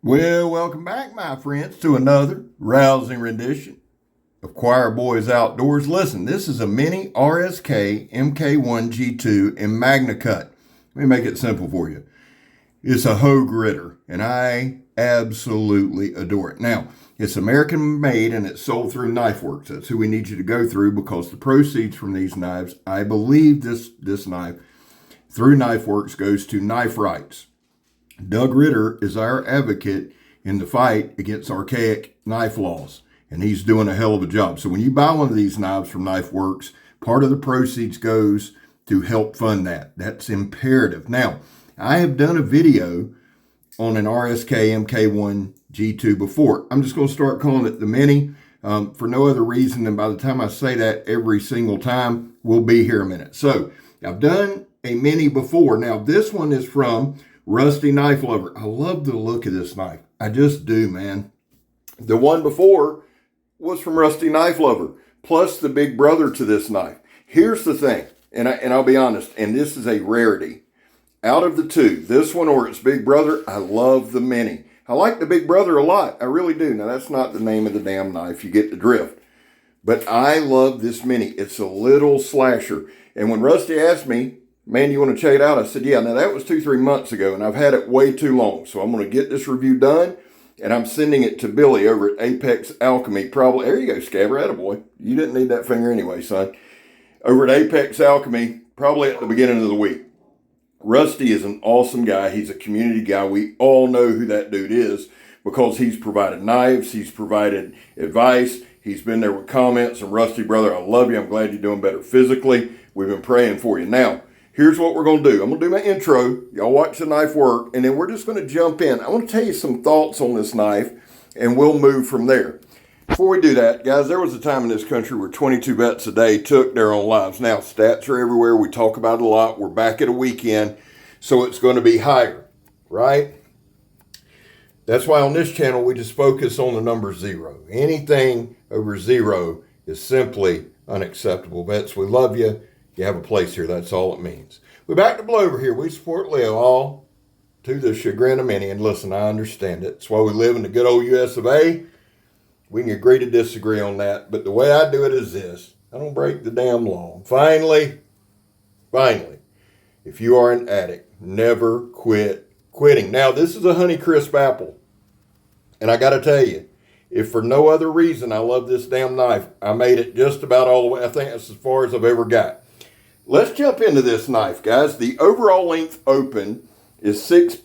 Well, welcome back, my friends, to another rousing rendition of Choir Boys Outdoors. Listen, this is a mini Rsk-Mk1 G2 in Magnacut. Let me make it simple for you. It's a hoe gritter, and I absolutely adore it. Now, it's American made, and it's sold through Knife Works. That's who we need you to go through, because the proceeds from these knives, I believe this knife, through Knife Works, goes to Knife Rights. Doug Ritter is our advocate in the fight against archaic knife laws, and he's doing a hell of a job. So when you buy one of these knives from Knife Works, part of the proceeds goes to help fund that. That's imperative. Now, I have done a video on an Rsk-Mk1 G2 before. I'm just going to start calling it the Mini for no other reason than by the time I say that every single time, we'll be here a minute. So I've done a Mini before. Now, this one is from Rusty Knife Lover. I love the look of this knife. I just do, man. The one before was from Rusty Knife Lover, plus the big brother to this knife. Here's the thing, and I'll be honest, and this is a rarity. Out of the two, this one or its big brother, I love the Mini. I like the big brother a lot. I really do. Now, that's not the name of the damn knife. You get the drift. But I love this Mini. It's a little slasher. And when Rusty asked me, man, you want to check it out? I said, yeah. Now, that was 2-3 months ago, and I've had it way too long. So I'm going to get this review done, and I'm sending it to Billy over at Apex Alchemy. Probably, there you go, Scabber, attaboy. You didn't need that finger anyway, son. Over at Apex Alchemy, probably at the beginning of the week. Rusty is an awesome guy. He's a community guy. We all know who that dude is because he's provided knives. He's provided advice. He's been there with comments. And Rusty, brother, I love you. I'm glad you're doing better physically. We've been praying for you. Now, here's what we're going to do. I'm going to do my intro. Y'all watch the knife work, and then we're just going to jump in. I want to tell you some thoughts on this knife, and we'll move from there. Before we do that, guys, there was a time in this country where 22 vets a day took their own lives. Now, stats are everywhere. We talk about it a lot. We're back at a weekend, so it's going to be higher, right? That's why on this channel, we just focus on the number 0. Anything over 0 is simply unacceptable. Vets, we love you. You have a place here. That's all it means. We're back to Blover here. We support Leo, all to the chagrin of many. And listen, I understand it. It's why we live in the good old US of A. We can agree to disagree on that. But the way I do it is this. I don't break the damn law. Finally, if you are an addict, never quit quitting. Now, this is a Honeycrisp apple. And I got to tell you, if for no other reason I love this damn knife, I made it just about all the way. I think that's as far as I've ever got. Let's jump into this knife, guys. The overall length open is 6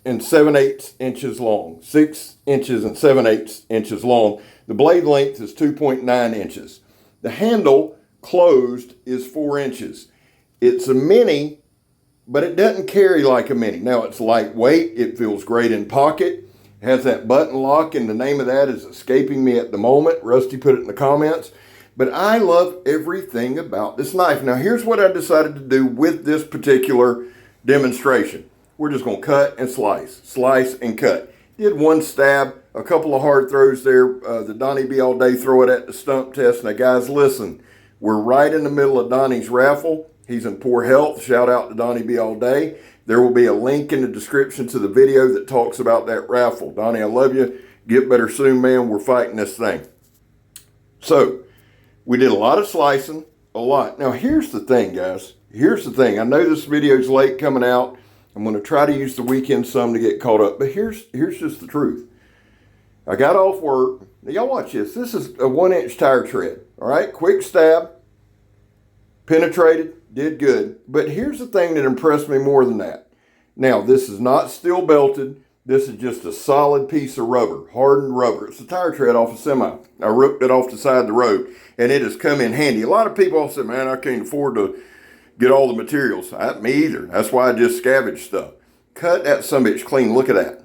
7/8 inches long. 6 inches and 7/8 inches long. The blade length is 2.9 inches. The handle closed is 4 inches. It's a Mini, but it doesn't carry like a Mini. Now, it's lightweight. It feels great in pocket. It has that button lock, and the name of that is escaping me at the moment. Rusty put it in the comments. But I love everything about this knife. Now, here's what I decided to do with this particular demonstration. We're just going to cut and slice and cut. Did one stab, a couple of hard throws there. The Donnie B all day, throw it at the stump test. Now, guys, listen, we're right in the middle of Donnie's raffle. He's in poor health. Shout out to Donnie B all day. There will be a link in the description to the video that talks about that raffle. Donnie, I love you. Get better soon, man. We're fighting this thing. So, we did a lot of slicing, a lot. Now, here's the thing, guys. Here's the thing. I know this video's late coming out. I'm going to try to use the weekend some to get caught up. But here's just the truth. I got off work. Now, y'all watch this. This is a 1-inch tire tread. All right? Quick stab. Penetrated. Did good. But here's the thing that impressed me more than that. Now, this is not steel belted. This is just a solid piece of rubber, hardened rubber. It's a tire tread off a semi. I ripped it off the side of the road, and it has come in handy. A lot of people say, man, I can't afford to get all the materials. Me either. That's why I just scavenge stuff. Cut that sumbitch clean. Look at that.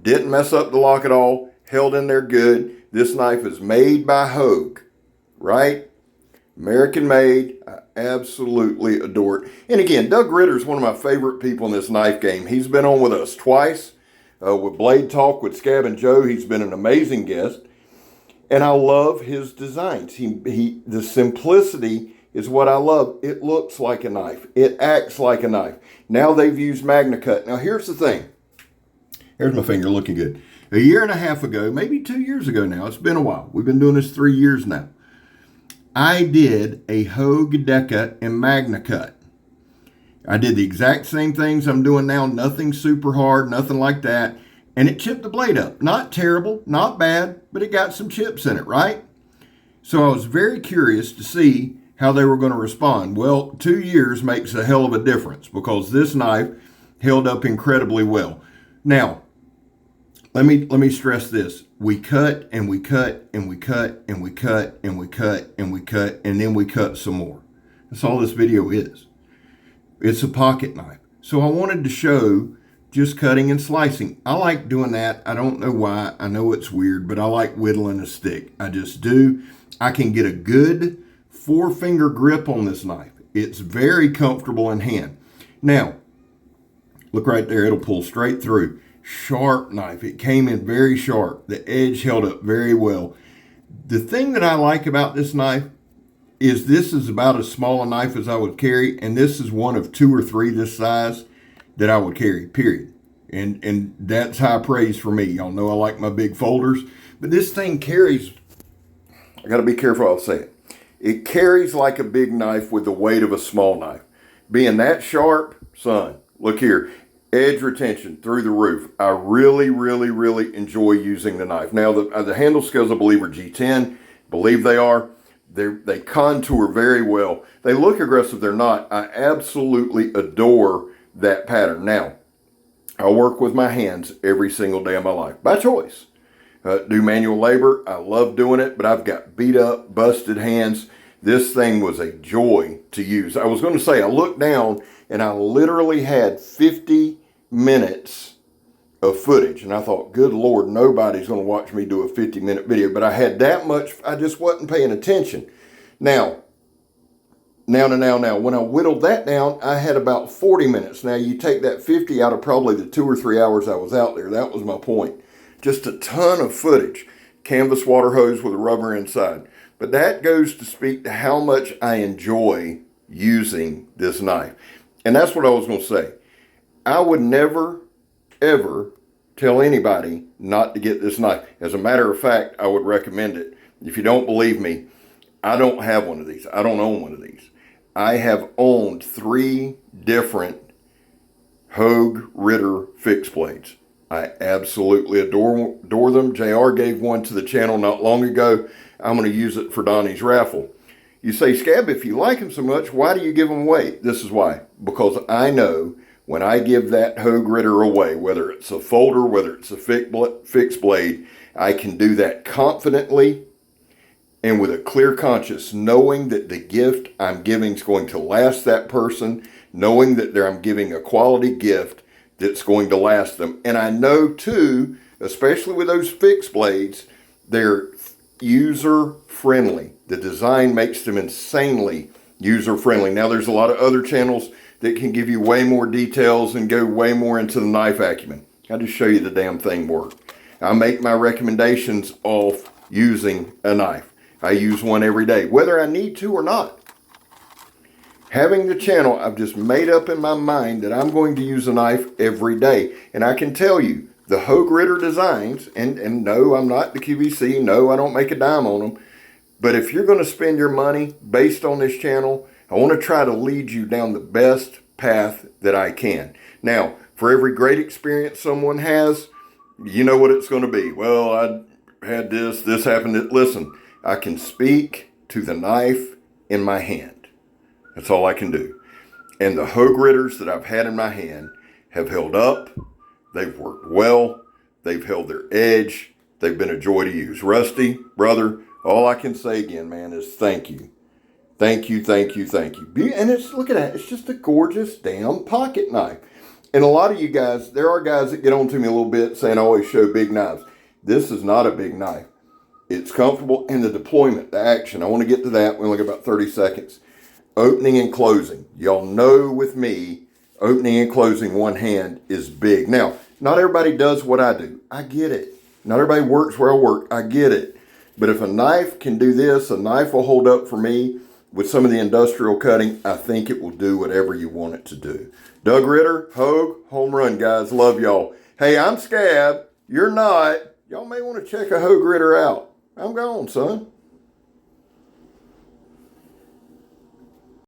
Didn't mess up the lock at all. Held in there good. This knife is made by Hogue, right? American made. I absolutely adore it. And again, Doug Ritter is one of my favorite people in this knife game. He's been on with us twice. With Blade Talk with Scab and Joe, he's been an amazing guest. And I love his designs. The simplicity is what I love. It looks like a knife. It acts like a knife. Now they've used Magnacut. Now here's the thing. There's my finger looking good. A year and a half ago, maybe 2 years ago now, it's been a while. We've been doing this 3 years now. I did a Hogue Deca in Magnacut. I did the exact same things I'm doing now, nothing super hard, nothing like that. And it chipped the blade up. Not terrible, not bad, but it got some chips in it, right? So I was very curious to see how they were going to respond. Well, 2 years makes a hell of a difference because this knife held up incredibly well. Now, let me stress this. We cut and we cut and we cut and we cut and we cut and we cut and then we cut some more. That's all this video is. It's a pocket knife. So I wanted to show just cutting and slicing. I like doing that. I don't know why. I know it's weird, but I like whittling a stick. I just do. I can get a good 4-finger grip on this knife. It's very comfortable in hand. Now, look right there. It'll pull straight through. Sharp knife. It came in very sharp. The edge held up very well. The thing that I like about this knife is this is about as small a knife as I would carry, and this is one of 2 or 3 this size that I would carry, period. And that's high praise for me. Y'all know I like my big folders, but this thing carries, I got to be careful I'll say it. It carries like a big knife with the weight of a small knife. Being that sharp, son, look here. Edge retention through the roof. I really, really, really enjoy using the knife. Now, the handle scales, I believe, are G10. Believe they are. They contour very well. They look aggressive. They're not. I absolutely adore that pattern. Now, I work with my hands every single day of my life by choice. Do manual labor. I love doing it, but I've got beat up, busted hands. This thing was a joy to use. I was going to say, I looked down and I literally had 50 minutes of footage. And I thought, good Lord, nobody's going to watch me do a 50-minute video. But I had that much, I just wasn't paying attention. Now, when I whittled that down, I had about 40 minutes. Now, you take that 50 out of probably the 2 or 3 hours I was out there. That was my point. Just a ton of footage. Canvas water hose with a rubber inside. But that goes to speak to how much I enjoy using this knife. And that's what I was going to say. I would never, ever tell anybody not to get this knife. As a matter of fact, I would recommend it. If you don't believe me, I don't have one of these. I don't own one of these. I have owned 3 different Hogue Ritter fixed blades. I absolutely adore them. JR gave one to the channel not long ago. I'm going to use it for Donnie's raffle. You say, Scab, if you like them so much, why do you give them away? This is why. Because I know when I give that Hogue Ritter away, whether it's a folder, whether it's a fixed blade, I can do that confidently and with a clear conscience, knowing that the gift I'm giving is going to last that person, knowing that I'm giving a quality gift that's going to last them. And I know too, especially with those fixed blades, they're user-friendly. The design makes them insanely user-friendly. Now, there's a lot of other channels that can give you way more details and go way more into the knife acumen. I'll just show you the damn thing work. I make my recommendations off using a knife. I use one every day, whether I need to or not. Having the channel, I've just made up in my mind that I'm going to use a knife every day. And I can tell you, the Hogue Ritter designs, and no, I'm not the QVC, no, I don't make a dime on them. But if you're going to spend your money based on this channel, I want to try to lead you down the best path that I can. Now, for every great experience someone has, you know what it's going to be. Well, I had this happened. Listen, I can speak to the knife in my hand. That's all I can do. And the Hogue Ritters that I've had in my hand have held up. They've worked well. They've held their edge. They've been a joy to use. Rusty, brother, all I can say again, man, is thank you. Thank you, thank you, thank you. And it's, look at that. It's just a gorgeous damn pocket knife. And a lot of you guys, there are guys that get on to me a little bit saying I always show big knives. This is not a big knife. It's comfortable. And the deployment, the action, I want to get to that. We only got about 30 seconds. Opening and closing. Y'all know with me, opening and closing one hand is big. Now, not everybody does what I do. I get it. Not everybody works where I work. I get it. But if a knife can do this, a knife will hold up for me with some of the industrial cutting. I think it will do whatever you want it to do. Doug Ritter, Hogue, home run, guys. Love y'all. Hey, I'm Scab. You're not. Y'all may want to check a hoe gritter out. I'm gone, son.